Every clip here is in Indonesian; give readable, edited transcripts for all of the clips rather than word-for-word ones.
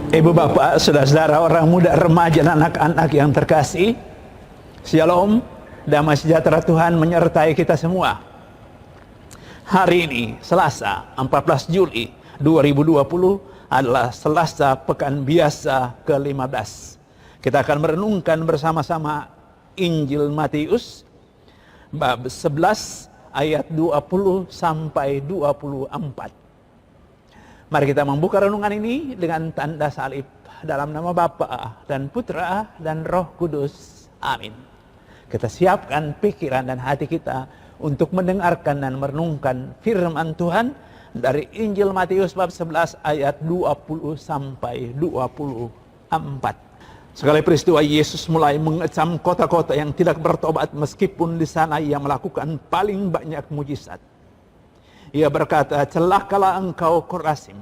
Ibu bapak, saudara-saudara, orang muda, remaja, dan anak-anak yang terkasih, Shalom, damai sejahtera Tuhan menyertai kita semua. Hari ini, Selasa, 14 Juli 2020 adalah Selasa Pekan Biasa ke-15. Kita akan merenungkan bersama-sama Injil Matius, bab 11, ayat 20 sampai 24. Mari kita membuka renungan ini dengan tanda salib. Dalam nama Bapa dan Putra dan Roh Kudus. Amin. Kita siapkan pikiran dan hati kita untuk mendengarkan dan merenungkan firman Tuhan dari Injil Matius bab 11 ayat 20 sampai 24. Sekali peristiwa Yesus mulai mengecam kota-kota yang tidak bertobat, meskipun di sana ia melakukan paling banyak mujizat. Ia berkata, celakalah engkau Korazim,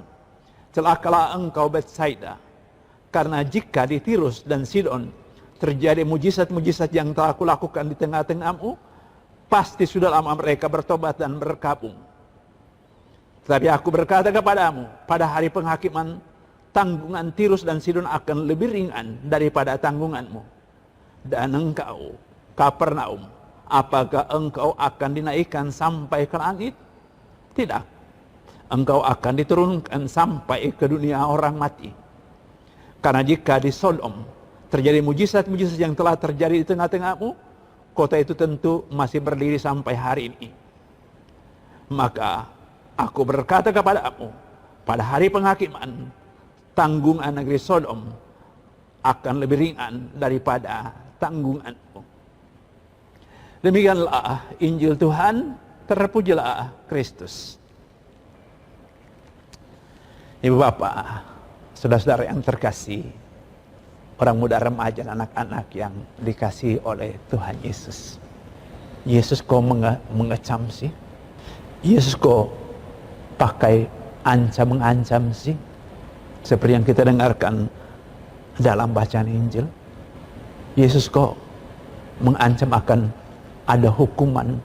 celakalah engkau Betsaida, karena jika di Tirus dan Sidon terjadi mujizat-mujizat yang telah kulakukan di tengah-tengahmu, pasti sudah lama mereka bertobat dan berkabung. Tetapi aku berkata kepadamu, pada hari penghakiman, tanggungan Tirus dan Sidon akan lebih ringan daripada tanggunganmu. Dan engkau, Kapernaum, apakah engkau akan dinaikkan sampai ke langit? Tidak, engkau akan diturunkan sampai ke dunia orang mati. Karena jika di Sodom terjadi mujizat-mujizat yang telah terjadi di tengah-tengahmu, kota itu tentu masih berdiri sampai hari ini. Maka aku berkata kepadamu, pada hari penghakiman, tanggungan negeri Sodom akan lebih ringan daripada tanggunganmu. Demikianlah Injil Tuhan. Terpujilah Kristus. Ibu bapak, saudara-saudara yang terkasih, orang muda, remaja, dan anak-anak yang dikasihi oleh Tuhan Yesus. Yesus kok mengecam sih? Yesus kok pakai mengancam sih? Seperti yang kita dengarkan dalam bacaan Injil. Yesus kok mengancam akan ada hukuman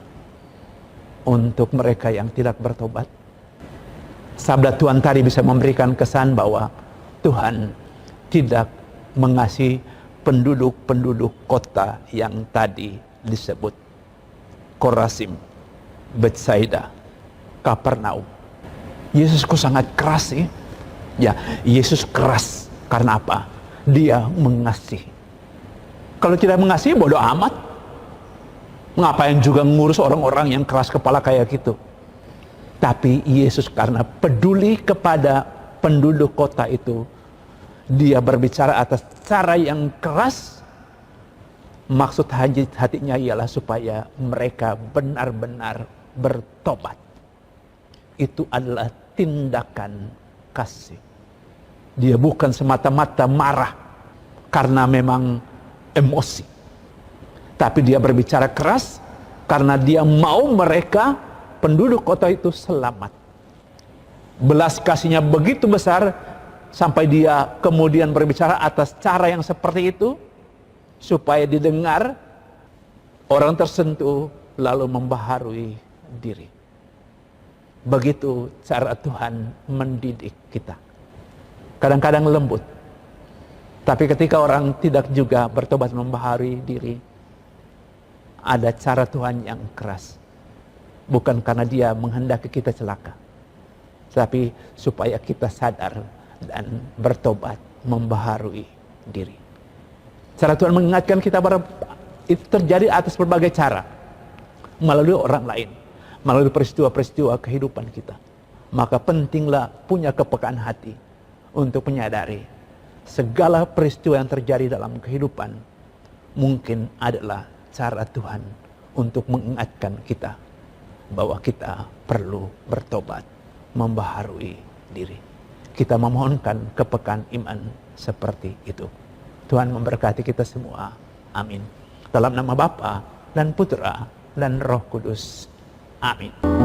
untuk mereka yang tidak bertobat. Sabda Tuhan tadi bisa memberikan kesan bahwa Tuhan tidak mengasihi penduduk-penduduk kota yang tadi disebut. Korazim, Betsaida, Kapernaum. Yesus kok sangat keras sih? Ya, Yesus keras karena apa? Dia mengasihi. Kalau tidak mengasihi, bodoh amat. Ngapain juga ngurus orang-orang yang keras kepala kayak gitu. Tapi Yesus karena peduli kepada penduduk kota itu, dia berbicara atas cara yang keras. Maksud hatinya ialah supaya mereka benar-benar bertobat. Itu adalah tindakan kasih. Dia bukan semata-mata marah karena memang emosi. Tapi dia berbicara keras karena dia mau mereka, penduduk kota itu, selamat. Belas kasihnya begitu besar sampai dia kemudian berbicara atas cara yang seperti itu, supaya didengar, orang tersentuh, lalu membaharui diri. Begitu cara Tuhan mendidik kita. Kadang-kadang lembut, tapi ketika orang tidak juga bertobat membaharui diri, ada cara Tuhan yang keras. Bukan karena dia menghendaki kita celaka, tapi supaya kita sadar dan bertobat, membaharui diri. Cara Tuhan mengingatkan kita bahwa itu terjadi atas berbagai cara. Melalui orang lain, melalui peristiwa-peristiwa kehidupan kita. Maka pentinglah punya kepekaan hati untuk menyadari segala peristiwa yang terjadi dalam kehidupan mungkin adalah cara Tuhan untuk mengingatkan kita bahwa kita perlu bertobat, membaharui diri. Kita memohonkan kepekaan iman seperti itu. Tuhan memberkati kita semua. Amin. Dalam nama Bapa dan Putra dan Roh Kudus. Amin.